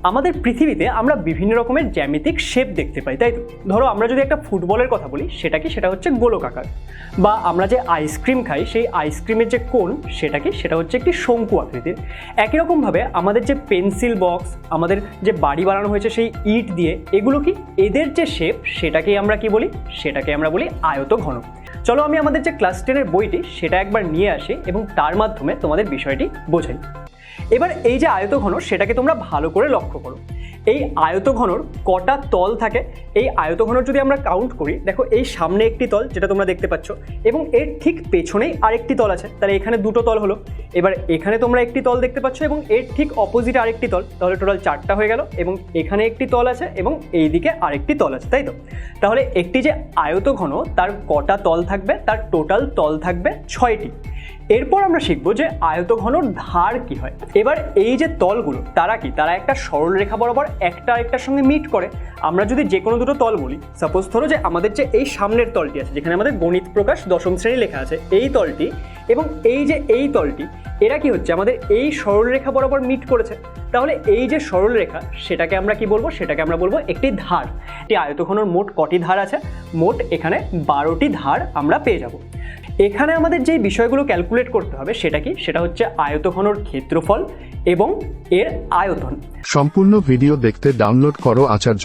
আমাদের পৃথিবীতে আমরা বিভিন্ন রকমের জ্যামিতিক শেপ দেখতে পাই, তাই তো? ধরো আমরা যদি একটা ফুটবলের কথা বলি, সেটা হচ্ছে গোলকাকার। বা আমরা যে আইসক্রিম খাই, সেই আইসক্রিমের যে কোণ সেটা হচ্ছে একটি শঙ্কু আকৃতির। একই রকমভাবে আমাদের যে পেন্সিল বক্স, আমাদের যে বাড়ি বানানো হয়েছে সেই ইট দিয়ে, এগুলো কি এদের যে শেপ সেটাকেই আমরা কি বলি? সেটাকে আমরা বলি আয়তঘন। চলো আমি আমাদের যে ক্লাস 10-এর বইটি সেটা একবার নিয়ে আসি এবং তার মাধ্যমে তোমাদের বিষয়টি বোঝাই। এবার এই যে আয়তঘন সেটাকে তোমরা ভালো করে লক্ষ্য করো। এই আয়তঘনর কটা তল থাকে? এই আয়তঘনর যদি আমরা কাউন্ট করি, দেখো এই সামনে একটি তল যেটা তোমরা দেখতে পাচ্ছ, এবং এর ঠিক পেছনেই আরেকটি তল আছে, তাহলে এখানে দুটো তল হলো। এবার এখানে তোমরা একটি তল দেখতে পাচ্ছ এবং এর ঠিক অপোজিটে আরেকটি তল, তাহলে টোটাল 4টা হয়ে গেল। এবং এখানে একটি তল আছে এবং এইদিকে আরেকটি তল আছে, তাই তো? তাহলে একটি যে আয়তঘন তার কটা তল থাকবে? তার টোটাল তল থাকবে 6টি। এরপর আমরা শিখবো যে আয়তঘনর ধার কি হয়। এবার এই যে তলগুলো তারা কি? তারা একটা সরল রেখা বরাবর একটা আরেকটার সঙ্গে মিট করে। আমরা যদি যে কোনো দুটো তল বলি, সাপোজ ধরো যে আমাদের যে এই সামনের তলটি আছে, যেখানে আমাদের গণিত প্রকাশ 10ম শ্রেণী লেখা আছে, এই তলটি এবং এই যে এই তলটি, এরা কি হচ্ছে? আমাদের এই সরল রেখা বরাবর মিট করেছে। তাহলে এই যে সরল রেখা সেটাকে আমরা কি বলবো? সেটাকে আমরা বলবো একটি ধার। এই আয়তঘনর মোট কটি ধার আছে? মোট এখানে 12টি ধার আমরা পেয়ে যাব। এখানে আমাদের যে বিষয়গুলো ক্যালকুলেট করতে হবে সেটা কি? সেটা হচ্ছে আয়তঘনর ক্ষেত্রফল এবং এর আয়তন। সম্পূর্ণ ভিডিও দেখতে ডাউনলোড করো আচার্য